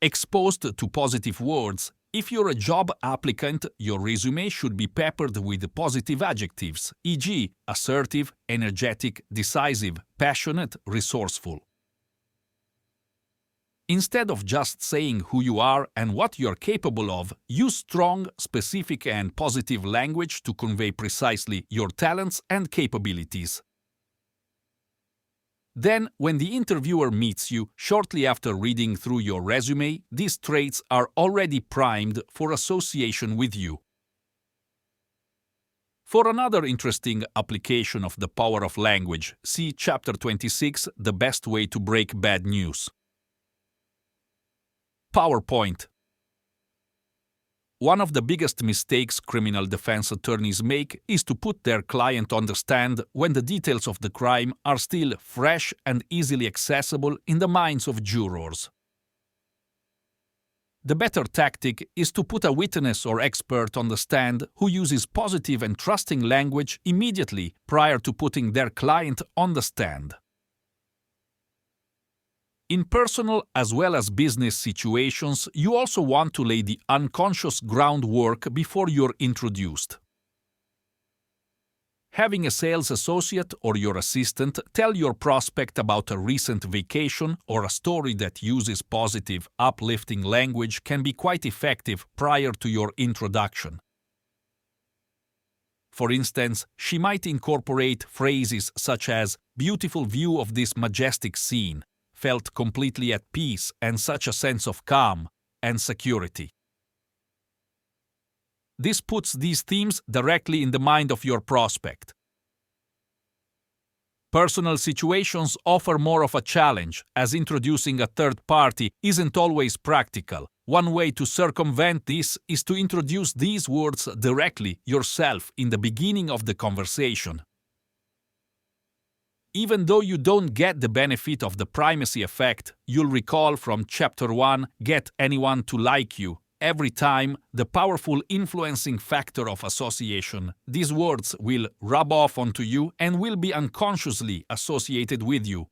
Exposed to positive words, if you're a job applicant, your resume should be peppered with positive adjectives, e.g., assertive, energetic, decisive, passionate, resourceful. Instead of just saying who you are and what you're capable of, use strong, specific, and positive language to convey precisely your talents and capabilities. Then, when the interviewer meets you shortly after reading through your resume, these traits are already primed for association with you. For another interesting application of the power of language, see Chapter 26, The Best Way to Break Bad News. PowerPoint. One of the biggest mistakes criminal defense attorneys make is to put their client on the stand when the details of the crime are still fresh and easily accessible in the minds of jurors. The better tactic is to put a witness or expert on the stand who uses positive and trusting language immediately prior to putting their client on the stand. In personal as well as business situations, you also want to lay the unconscious groundwork before you're introduced. Having a sales associate or your assistant tell your prospect about a recent vacation or a story that uses positive, uplifting language can be quite effective prior to your introduction. For instance, she might incorporate phrases such as "beautiful view of this majestic scene," "felt completely at peace and such a sense of calm," and "security." This puts these themes directly in the mind of your prospect. Personal situations offer more of a challenge, as introducing a third party isn't always practical. One way to circumvent this is to introduce these words directly yourself in the beginning of the conversation. Even though you don't get the benefit of the primacy effect, you'll recall from Chapter 1, Get Anyone to Like You, every time the powerful influencing factor of association. These words will rub off onto you and will be unconsciously associated with you.